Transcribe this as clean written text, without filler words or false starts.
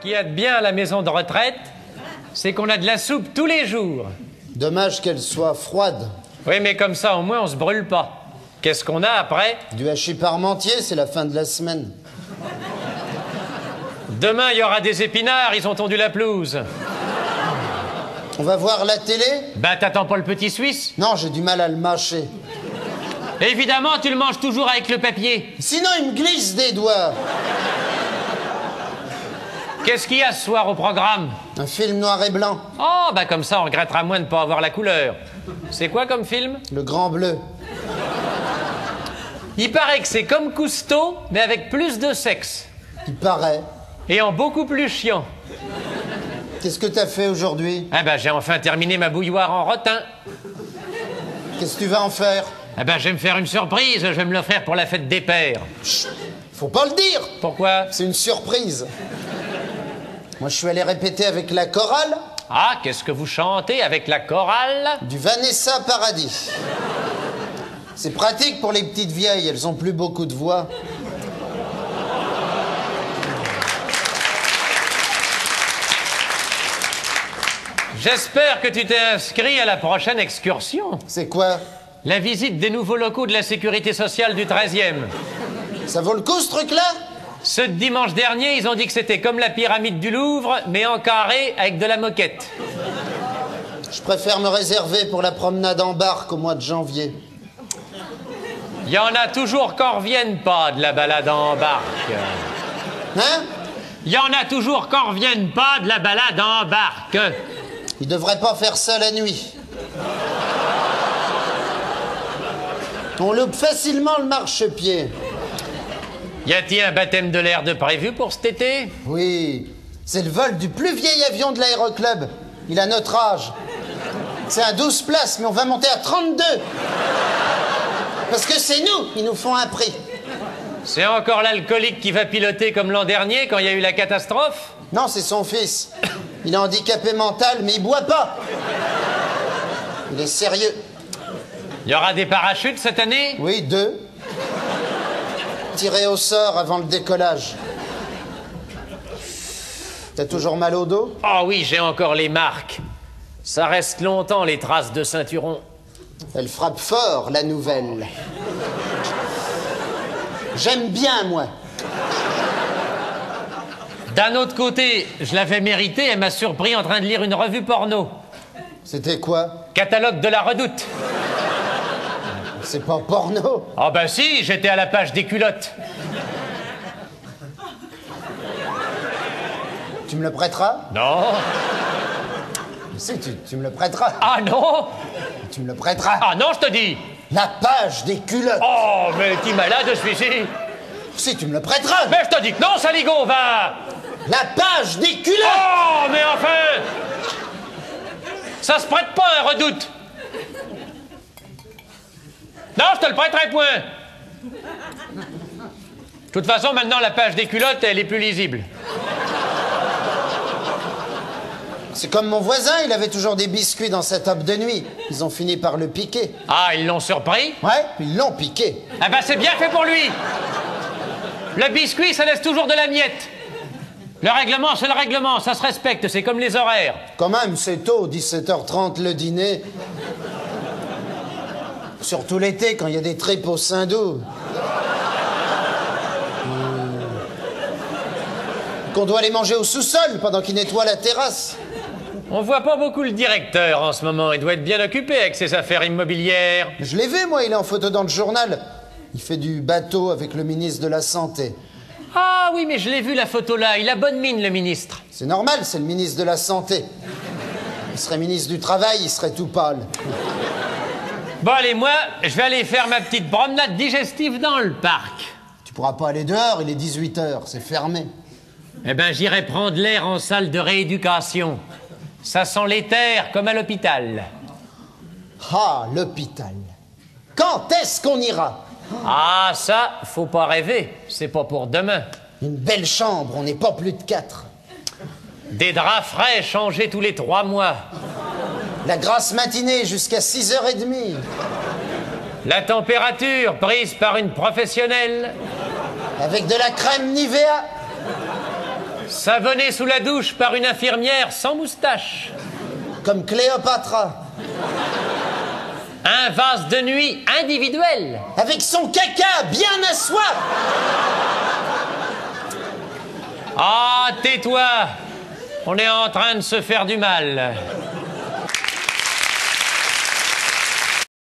qu'il y a de bien à la maison de retraite, c'est qu'on a de la soupe tous les jours. Dommage qu'elle soit froide. Oui, mais comme ça, au moins, on se brûle pas. Qu'est-ce qu'on a après? Du hachis parmentier, c'est la fin de la semaine. Demain, il y aura des épinards, ils ont tondu la pelouse. On va voir la télé? Ben, t'attends pas le petit Suisse? Non, j'ai du mal à le mâcher. Évidemment, tu le manges toujours avec le papier. Sinon, il me glisse des doigts. Qu'est-ce qu'il y a ce soir au programme? Un film noir et blanc. Oh, ben comme ça, on regrettera moins de ne pas avoir la couleur. C'est quoi comme film? Le Grand Bleu. Il paraît que c'est comme Cousteau, mais avec plus de sexe. Il paraît. Et en beaucoup plus chiant. Qu'est-ce que t'as fait aujourd'hui? Ah ben, j'ai enfin terminé ma bouilloire en rotin. Qu'est-ce que tu vas en faire? Ah ben, je vais me faire une surprise, je vais me l'offrir pour la fête des pères. Chut, faut pas le dire. Pourquoi? C'est une surprise. Moi, je suis allé répéter avec la chorale. Ah, qu'est-ce que vous chantez avec la chorale? Du Vanessa Paradis. C'est pratique pour les petites vieilles, elles ont plus beaucoup de voix. J'espère que tu t'es inscrit à la prochaine excursion. C'est quoi? La visite des nouveaux locaux de la sécurité sociale du 13e. Ça vaut le coup, ce truc-là? Ce dimanche dernier, ils ont dit que c'était comme la pyramide du Louvre, mais en carré avec de la moquette. Je préfère me réserver pour la promenade en barque au mois de janvier. Il y en a toujours qu'en reviennent pas de la balade en barque. Hein? Il y en a toujours qu'en reviennent pas de la balade en barque. Ils devraient pas faire ça la nuit. On loupe facilement le marchepied. Y a-t-il un baptême de l'air de prévu pour cet été? Oui, c'est le vol du plus vieil avion de l'aéroclub. Il a notre âge. C'est un 12 places, mais on va monter à 32. Parce que c'est nous, ils nous font un prix. C'est encore l'alcoolique qui va piloter comme l'an dernier quand il y a eu la catastrophe? Non, c'est son fils. Il est handicapé mental, mais il boit pas. Il est sérieux. Il y aura des parachutes cette année? Oui, 2. Tirés au sort avant le décollage. T'as toujours mal au dos? Oh oui, j'ai encore les marques. Ça reste longtemps, les traces de ceinturon. Elle frappe fort, la nouvelle. J'aime bien, moi. D'un autre côté, je l'avais mérité, elle m'a surpris en train de lire une revue porno. C'était quoi? Catalogue de la Redoute. C'est pas porno. Ah ben si, j'étais à la page des culottes. Tu me le prêteras? Non. Si, tu me le prêteras. Ah non. Tu me le prêteras. Ah non, je te dis. La page des culottes. Oh, mais t'es malade, celui-ci. Si, tu me le prêteras. Mais je te dis que non, Saligo, va. La page des culottes. Oh, mais enfin. Ça se prête pas, un Redoute. Non, je te le prêterai point. De toute façon, maintenant, la page des culottes, elle est plus lisible. C'est comme mon voisin, il avait toujours des biscuits dans sa table de nuit. Ils ont fini par le piquer. Ah, ils l'ont surpris? Ouais, ils l'ont piqué. Ah ben, c'est bien fait pour lui. Le biscuit, ça laisse toujours de la miette. Le règlement, c'est le règlement, ça se respecte, c'est comme les horaires. Quand même, c'est tôt, 17h30 le dîner. Surtout l'été, quand il y a des tripes au Saint-Doux. Qu'on doit les manger au sous-sol pendant qu'ils nettoient la terrasse. On voit pas beaucoup le directeur en ce moment, il doit être bien occupé avec ses affaires immobilières. Je l'ai vu, moi, il est en photo dans le journal. Il fait du bateau avec le ministre de la Santé. Ah oui, mais je l'ai vu la photo là, il a bonne mine le ministre. C'est normal, c'est le ministre de la Santé. Il serait ministre du Travail, il serait tout pâle. Bon allez, moi, je vais aller faire ma petite promenade digestive dans le parc. Tu pourras pas aller dehors, il est 18h, c'est fermé. Eh ben, j'irai prendre l'air en salle de rééducation. Ça sent l'éther comme à l'hôpital. Ah, l'hôpital. Quand est-ce qu'on ira? Ah, ça, faut pas rêver. C'est pas pour demain. Une belle chambre, on n'est pas plus de 4. Des draps frais changés tous les 3 mois. La grasse matinée jusqu'à 6h30. La température prise par une professionnelle. Avec de la crème Nivea. Savonné sous la douche par une infirmière sans moustache. Comme Cléopâtre. Un vase de nuit individuel. Avec son caca bien à soi. Ah, tais-toi. On est en train de se faire du mal.